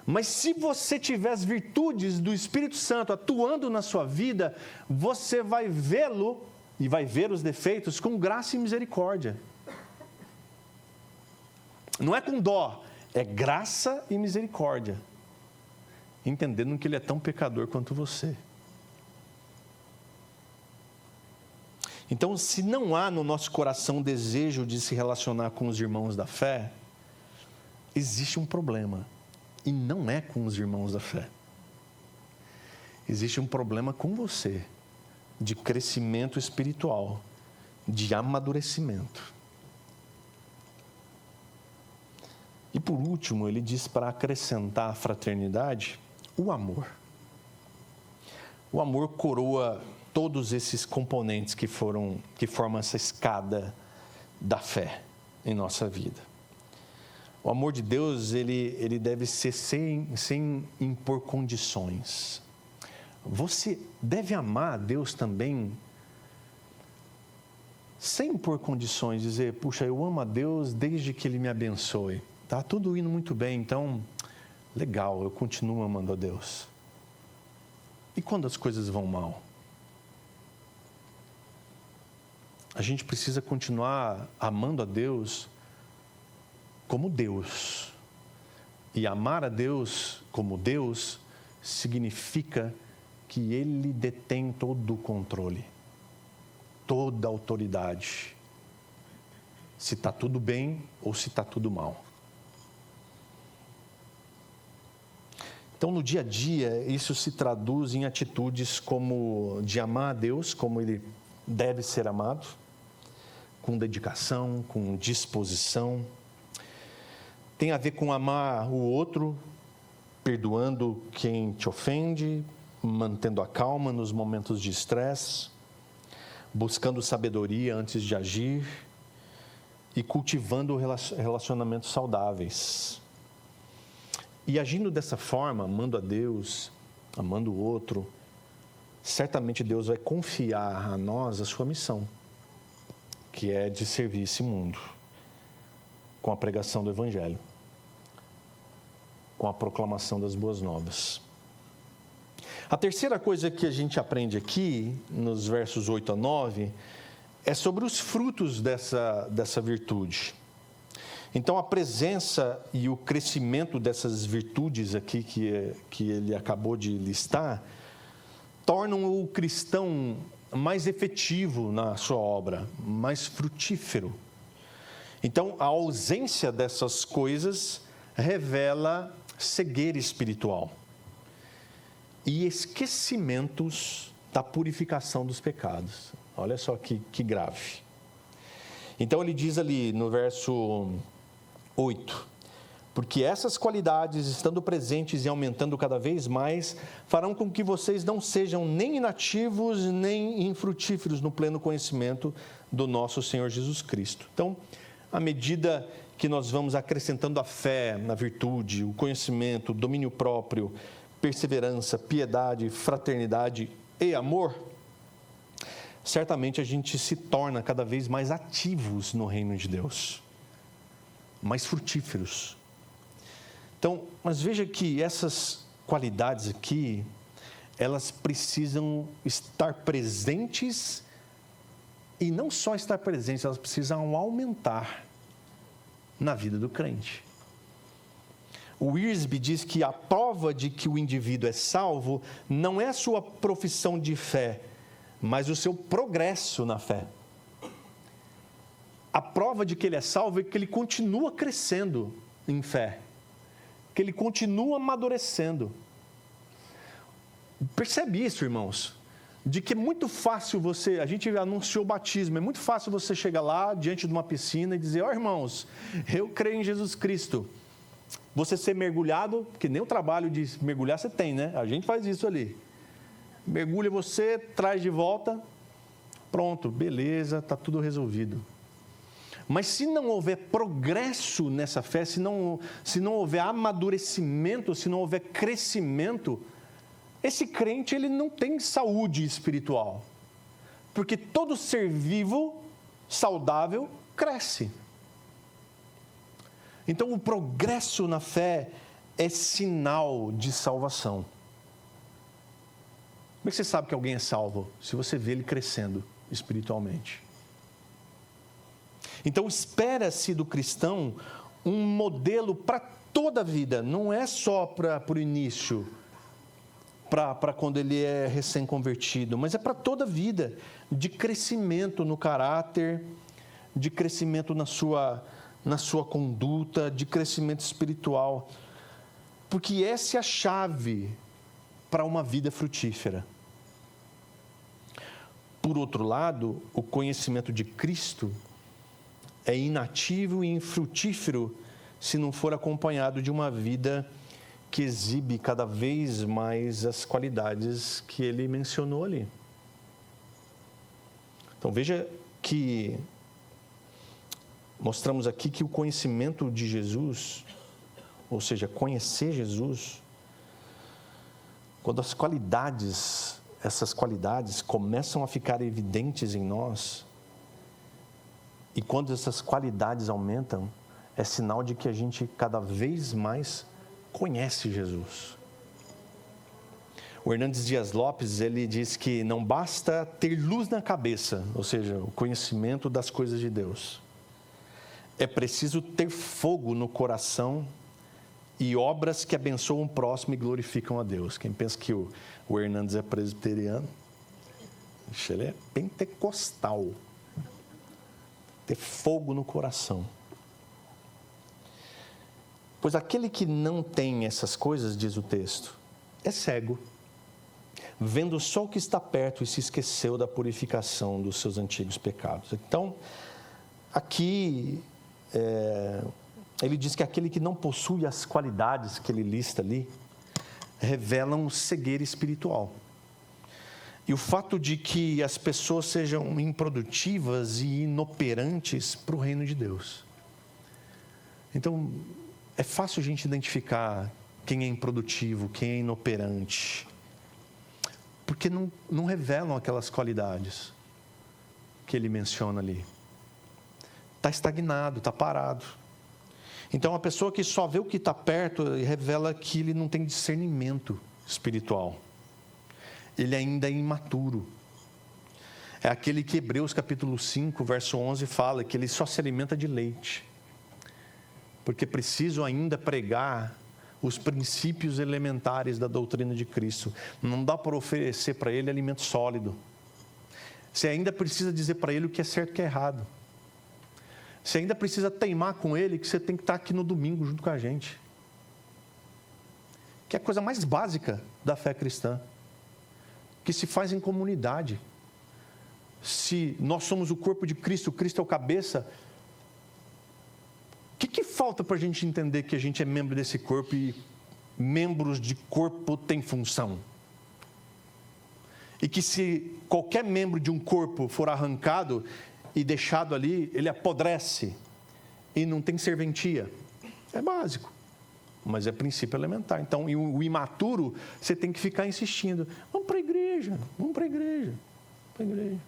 Mas se você tiver as virtudes do Espírito Santo atuando na sua vida, você vai vê-lo e vai ver os defeitos com graça e misericórdia. Não é com dó, é graça e misericórdia. Entendendo que ele é tão pecador quanto você. Então, se não há no nosso coração desejo de se relacionar com os irmãos da fé, existe um problema. E não é com os irmãos da fé. Existe um problema com você, de crescimento espiritual, de amadurecimento. E por último, ele diz para acrescentar à fraternidade o amor. O amor coroa todos esses componentes que formam essa escada da fé em nossa vida. O amor de Deus, ele deve ser sem impor condições. Você deve amar a Deus também sem impor condições, dizer, puxa, eu amo a Deus desde que Ele me abençoe. Está tudo indo muito bem, então, legal, eu continuo amando a Deus. E quando as coisas vão mal? A gente precisa continuar amando a Deus como Deus. E amar a Deus como Deus significa que Ele detém todo o controle, toda a autoridade. Se está tudo bem ou se está tudo mal. Então, no dia a dia, isso se traduz em atitudes como de amar a Deus, como Ele deve ser amado, com dedicação, com disposição. Tem a ver com amar o outro, perdoando quem te ofende, mantendo a calma nos momentos de estresse, buscando sabedoria antes de agir e cultivando relacionamentos saudáveis. E agindo dessa forma, amando a Deus, amando o outro, certamente Deus vai confiar a nós a sua missão, que é de servir esse mundo com a pregação do Evangelho, com a proclamação das boas novas. A terceira coisa que a gente aprende aqui, nos versos 8 a 9, é sobre os frutos dessa virtude. Então, a presença e o crescimento dessas virtudes aqui que ele acabou de listar, tornam o cristão mais efetivo na sua obra, mais frutífero. Então, a ausência dessas coisas revela cegueira espiritual e esquecimentos da purificação dos pecados. Olha só que grave. Então, ele diz ali no verso 8, porque essas qualidades, estando presentes e aumentando cada vez mais, farão com que vocês não sejam nem inativos, nem infrutíferos no pleno conhecimento do nosso Senhor Jesus Cristo. Então, à medida que nós vamos acrescentando a fé, a virtude, o conhecimento, o domínio próprio, perseverança, piedade, fraternidade e amor, certamente a gente se torna cada vez mais ativos no reino de Deus, mais frutíferos. Então, mas veja que essas qualidades aqui, elas precisam estar presentes, e não só estar presentes, elas precisam aumentar na vida do crente. O Wiersbe diz que a prova de que o indivíduo é salvo não é a sua profissão de fé, mas o seu progresso na fé. A prova de que ele é salvo é que ele continua crescendo em fé, que ele continua amadurecendo. Percebe isso, irmãos? De que é muito fácil a gente anunciou o batismo, é muito fácil você chegar lá diante de uma piscina e dizer, irmãos, eu creio em Jesus Cristo. Você ser mergulhado, porque nem o trabalho de mergulhar você tem, né? A gente faz isso ali. Mergulha você, traz de volta, pronto, beleza, está tudo resolvido. Mas se não houver progresso nessa fé, se não houver amadurecimento, se não houver crescimento, esse crente ele não tem saúde espiritual. Porque todo ser vivo, saudável, cresce. Então o progresso na fé é sinal de salvação. Como é que você sabe que alguém é salvo? Se você vê ele crescendo espiritualmente. Então, espera-se do cristão um modelo para toda a vida, não é só para o início, para quando ele é recém-convertido, mas é para toda a vida, de crescimento no caráter, de crescimento na sua conduta, de crescimento espiritual, porque essa é a chave para uma vida frutífera. Por outro lado, o conhecimento de Cristo é inativo e infrutífero se não for acompanhado de uma vida que exibe cada vez mais as qualidades que ele mencionou ali. Então veja que mostramos aqui que o conhecimento de Jesus, ou seja, conhecer Jesus, quando essas qualidades começam a ficar evidentes em nós, e quando essas qualidades aumentam, é sinal de que a gente cada vez mais conhece Jesus. O Hernandes Dias Lopes, ele diz que não basta ter luz na cabeça, ou seja, o conhecimento das coisas de Deus. É preciso ter fogo no coração e obras que abençoam o próximo e glorificam a Deus. Quem pensa que o Hernandes é presbiteriano, ele é pentecostal. Ter fogo no coração. Pois aquele que não tem essas coisas, diz o texto, é cego, vendo só o que está perto e se esqueceu da purificação dos seus antigos pecados. Então, aqui, ele diz que aquele que não possui as qualidades que ele lista ali, revelam cegueira espiritual. E o fato de que as pessoas sejam improdutivas e inoperantes para o reino de Deus. Então, é fácil a gente identificar quem é improdutivo, quem é inoperante, porque não revelam aquelas qualidades que ele menciona ali. Está estagnado, está parado. Então, a pessoa que só vê o que está perto revela que ele não tem discernimento espiritual. Ele ainda é imaturo. É aquele que Hebreus capítulo 5, verso 11 fala que ele só se alimenta de leite. Porque preciso ainda pregar os princípios elementares da doutrina de Cristo. Não dá para oferecer para ele alimento sólido. Você ainda precisa dizer para ele o que é certo e o que é errado. Você ainda precisa teimar com ele que você tem que estar aqui no domingo junto com a gente. Que é a coisa mais básica da fé cristã. Que se faz em comunidade. Se nós somos o corpo de Cristo, Cristo é o cabeça, o que falta para a gente entender que a gente é membro desse corpo e membros de corpo têm função? E que se qualquer membro de um corpo for arrancado e deixado ali, ele apodrece e não tem serventia. É básico. Mas é princípio elementar. Então, o imaturo, você tem que ficar insistindo. Vamos para a igreja, vamos para a igreja, para a igreja.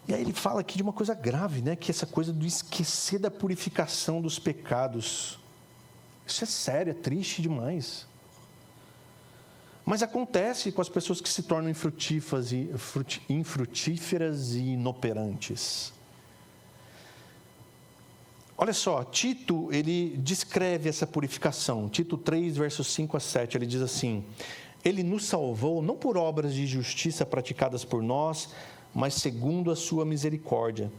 E aí ele fala aqui de uma coisa grave, né? Que é essa coisa do esquecer da purificação dos pecados. Isso é sério, é triste demais. Mas acontece com as pessoas que se tornam infrutíferas e inoperantes. Olha só, Tito, ele descreve essa purificação. Tito 3, versos 5 a 7, ele diz assim: ele nos salvou não por obras de justiça praticadas por nós, mas segundo a sua misericórdia.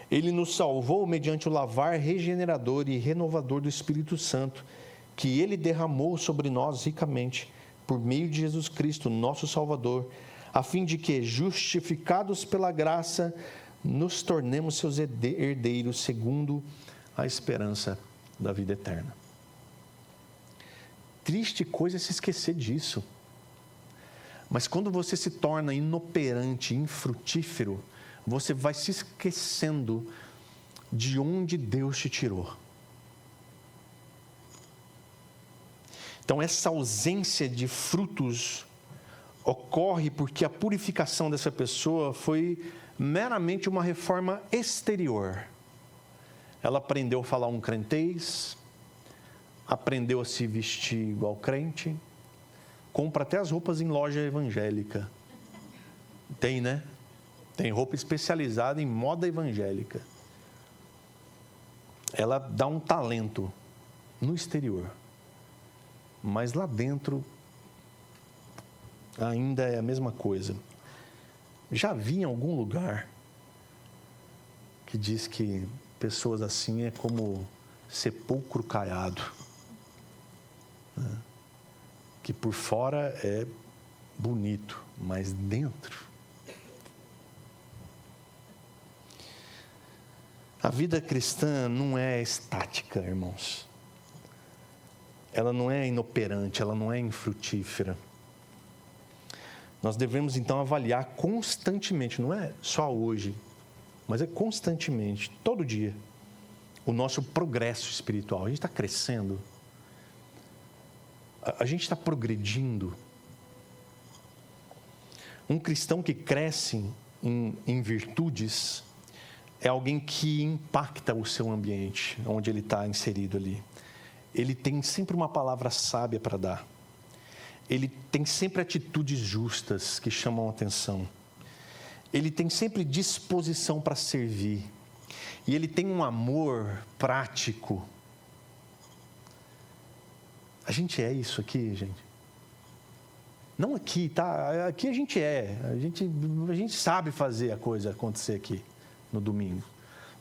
Ele nos salvou mediante o lavar regenerador e renovador do Espírito Santo, que ele derramou sobre nós ricamente, por meio de Jesus Cristo, nosso Salvador, a fim de que, justificados pela graça, nos tornemos seus herdeiros, segundo a esperança da vida eterna. Triste coisa é se esquecer disso. Mas quando você se torna inoperante, infrutífero, você vai se esquecendo de onde Deus te tirou. Então, essa ausência de frutos ocorre porque a purificação dessa pessoa foi meramente uma reforma exterior. Ela aprendeu a falar um crentez, aprendeu a se vestir igual crente, compra até as roupas em loja evangélica. Tem, né? Tem roupa especializada em moda evangélica. Ela dá um talento no exterior, mas lá dentro ainda é a mesma coisa. Já vi em algum lugar que diz que pessoas assim é como sepulcro caiado, né? Que por fora é bonito, mas dentro. A vida cristã não é estática, irmãos. Ela não é inoperante, ela não é infrutífera. Nós devemos então avaliar constantemente, não é só hoje, mas é constantemente, todo dia, o nosso progresso espiritual. A gente está crescendo, a gente está progredindo. Um cristão que cresce em virtudes é alguém que impacta o seu ambiente, onde ele está inserido ali. Ele tem sempre uma palavra sábia para dar. Ele tem sempre atitudes justas que chamam a atenção. Ele tem sempre disposição para servir. E ele tem um amor prático. A gente é isso aqui, gente. Não aqui, tá? Aqui a gente é. A gente sabe fazer a coisa acontecer aqui no domingo.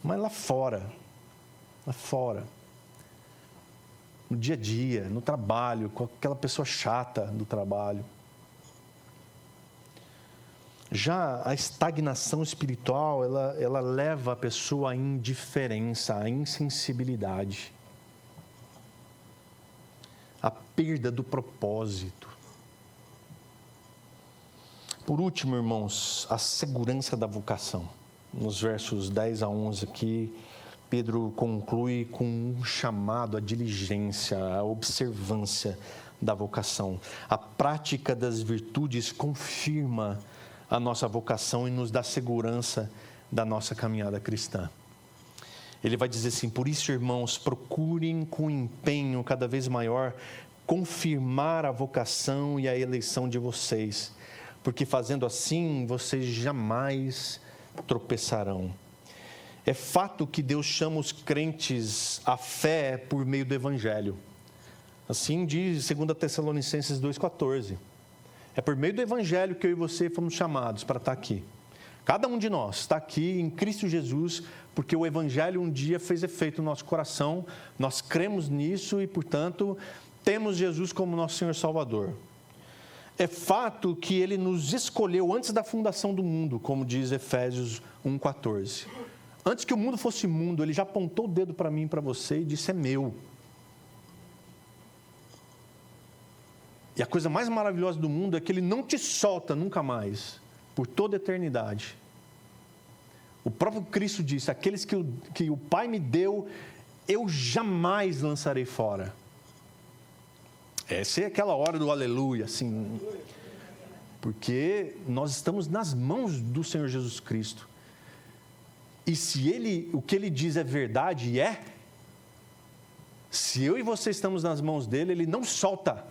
Mas lá fora, no dia a dia, no trabalho, com aquela pessoa chata do trabalho. Já a estagnação espiritual, ela leva a pessoa à indiferença, à insensibilidade, à perda do propósito. Por último, irmãos, a segurança da vocação. Nos versos 10 a 11 aqui, Pedro conclui com um chamado à diligência, à observância da vocação. A prática das virtudes confirma a nossa vocação e nos dá segurança da nossa caminhada cristã. Ele vai dizer assim: por isso, irmãos, procurem com empenho cada vez maior confirmar a vocação e a eleição de vocês, porque fazendo assim, vocês jamais tropeçarão. É fato que Deus chama os crentes à fé por meio do Evangelho. Assim diz 2 Tessalonicenses 2,14. É por meio do Evangelho que eu e você fomos chamados para estar aqui. Cada um de nós está aqui em Cristo Jesus, porque o Evangelho um dia fez efeito no nosso coração, nós cremos nisso e, portanto, temos Jesus como nosso Senhor Salvador. É fato que Ele nos escolheu antes da fundação do mundo, como diz Efésios 1,14. Antes que o mundo fosse mundo, Ele já apontou o dedo para mim e para você e disse: é meu. E a coisa mais maravilhosa do mundo é que Ele não te solta nunca mais, por toda a eternidade. O próprio Cristo disse: aqueles que o Pai me deu, eu jamais lançarei fora. Essa é aquela hora do aleluia, assim, porque nós estamos nas mãos do Senhor Jesus Cristo. E se o que Ele diz é verdade, e é, se eu e você estamos nas mãos dEle, Ele não solta.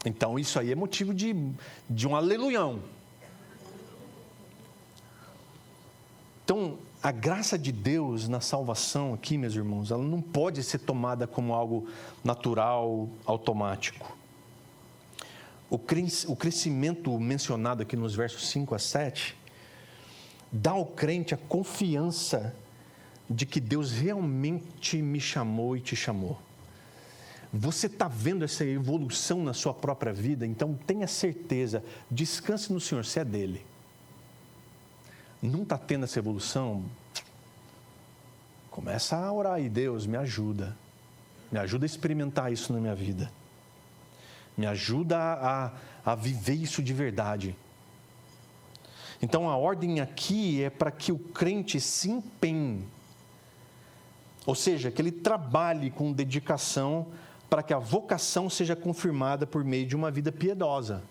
Então isso aí é motivo de um aleluião. Então, a graça de Deus na salvação aqui, meus irmãos, ela não pode ser tomada como algo natural, automático. O crescimento mencionado aqui nos versos 5 a 7 dá ao crente a confiança de que Deus realmente me chamou e te chamou. Você está vendo essa evolução na sua própria vida? Então tenha certeza, descanse no Senhor, se é dele. Não está tendo essa evolução? Começa a orar aí: Deus, me ajuda a experimentar isso na minha vida, me ajuda a viver isso de verdade. Então a ordem aqui é para que o crente se empenhe, ou seja, que ele trabalhe com dedicação para que a vocação seja confirmada por meio de uma vida piedosa.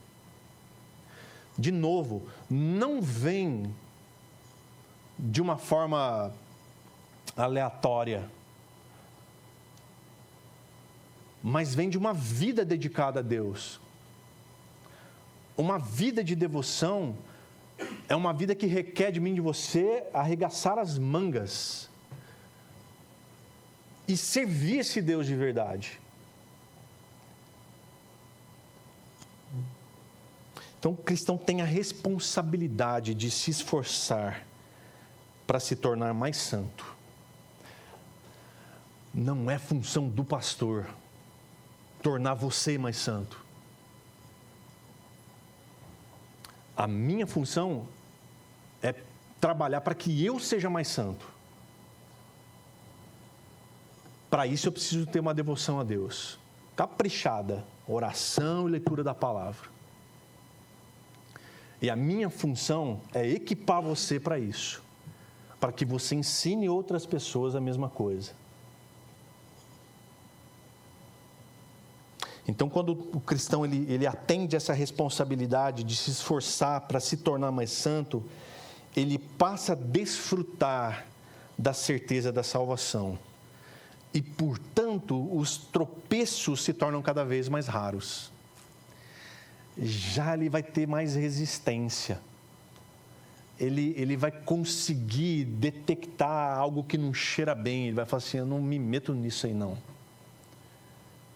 De novo, não vem de uma forma aleatória, mas vem de uma vida dedicada a Deus. Uma vida de devoção é uma vida que requer de mim e de você arregaçar as mangas e servir esse Deus de verdade. Então, o cristão tem a responsabilidade de se esforçar para se tornar mais santo. Não é função do pastor tornar você mais santo. A minha função é trabalhar para que eu seja mais santo. Para isso eu preciso ter uma devoção a Deus, caprichada, oração e leitura da palavra. E a minha função é equipar você para isso, para que você ensine outras pessoas a mesma coisa. Então, quando o cristão ele atende essa responsabilidade de se esforçar para se tornar mais santo, ele passa a desfrutar da certeza da salvação. E, portanto, os tropeços se tornam cada vez mais raros. Já ele vai ter mais resistência. Ele vai conseguir detectar algo que não cheira bem. Ele vai falar assim, eu não me meto nisso aí não.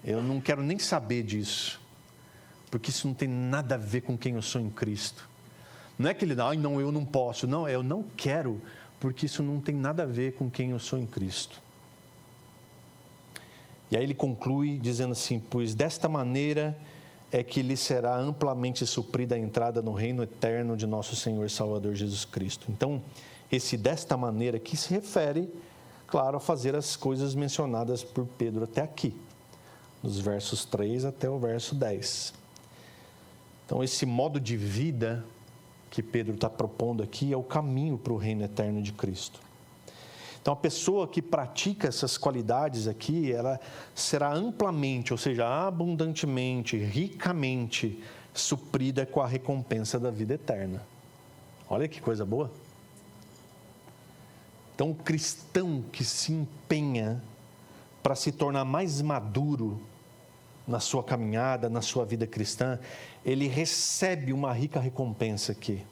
Eu não quero nem saber disso. Porque isso não tem nada a ver com quem eu sou em Cristo. Não é que ele, não, eu não posso. Não, eu não quero, porque isso não tem nada a ver com quem eu sou em Cristo. E aí ele conclui dizendo assim, pois desta maneira é que lhe será amplamente suprida a entrada no reino eterno de nosso Senhor e Salvador Jesus Cristo. Então, esse desta maneira aqui se refere, claro, a fazer as coisas mencionadas por Pedro até aqui, dos versos 3 até o verso 10. Então, esse modo de vida que Pedro está propondo aqui é o caminho para o reino eterno de Cristo. Então, a pessoa que pratica essas qualidades aqui, ela será amplamente, ou seja, abundantemente, ricamente suprida com a recompensa da vida eterna. Olha que coisa boa. Então, o cristão que se empenha para se tornar mais maduro na sua caminhada, na sua vida cristã, ele recebe uma rica recompensa aqui.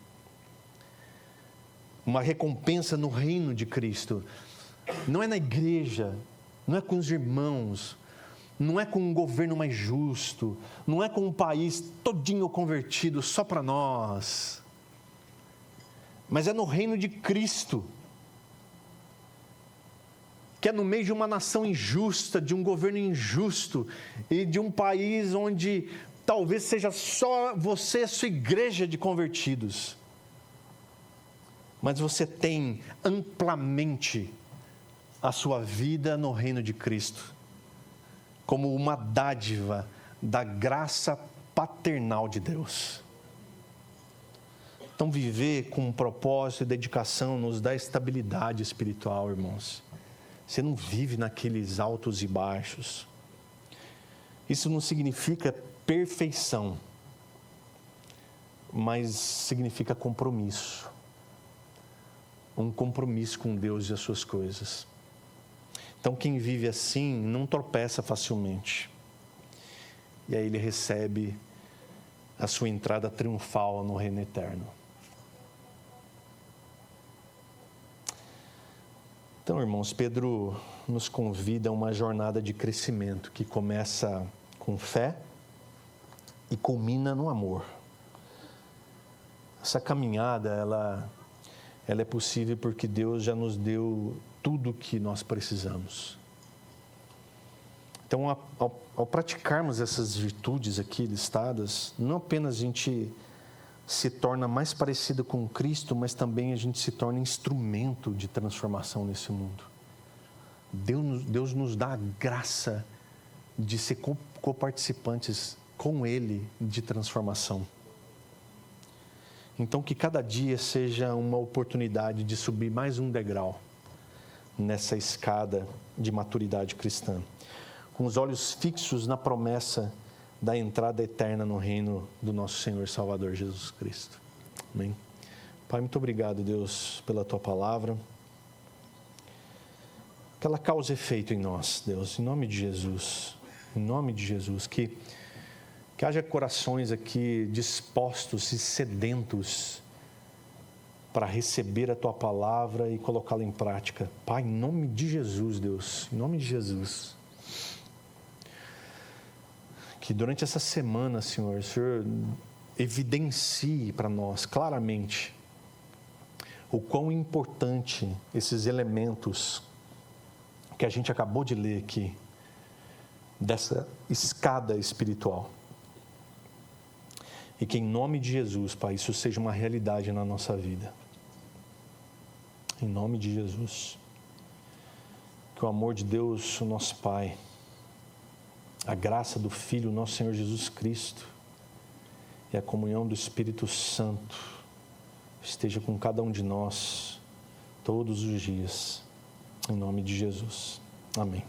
Uma recompensa no reino de Cristo. Não é na igreja, não é com os irmãos, não é com um governo mais justo, não é com um país todinho convertido só para nós, mas é no reino de Cristo, que é no meio de uma nação injusta, de um governo injusto e de um país onde talvez seja só você e a sua igreja de convertidos. Mas você tem amplamente a sua vida no reino de Cristo, como uma dádiva da graça paternal de Deus. Então, viver com propósito e dedicação nos dá estabilidade espiritual, irmãos. Você não vive naqueles altos e baixos. Isso não significa perfeição, mas significa compromisso. Um compromisso com Deus e as suas coisas. Então, quem vive assim não tropeça facilmente. E aí ele recebe a sua entrada triunfal no reino eterno. Então, irmãos, Pedro nos convida a uma jornada de crescimento que começa com fé e culmina no amor. Essa caminhada, ela é possível porque Deus já nos deu tudo o que nós precisamos. Então, ao praticarmos essas virtudes aqui listadas, não apenas a gente se torna mais parecido com Cristo, mas também a gente se torna instrumento de transformação nesse mundo. Deus nos dá a graça de ser coparticipantes com Ele de transformação. Então, que cada dia seja uma oportunidade de subir mais um degrau nessa escada de maturidade cristã, com os olhos fixos na promessa da entrada eterna no reino do nosso Senhor e Salvador Jesus Cristo. Amém? Pai, muito obrigado, Deus, pela Tua palavra. Que ela cause efeito em nós, Deus, em nome de Jesus. Em nome de Jesus, que haja corações aqui dispostos e sedentos para receber a Tua palavra e colocá-la em prática. Pai, em nome de Jesus, Deus, em nome de Jesus. Que durante essa semana, Senhor, o Senhor evidencie para nós claramente o quão importante esses elementos que a gente acabou de ler aqui, dessa escada espiritual. E que em nome de Jesus, Pai, isso seja uma realidade na nossa vida. Em nome de Jesus. Que o amor de Deus, o nosso Pai, a graça do Filho, nosso Senhor Jesus Cristo, e a comunhão do Espírito Santo esteja com cada um de nós todos os dias. Em nome de Jesus. Amém.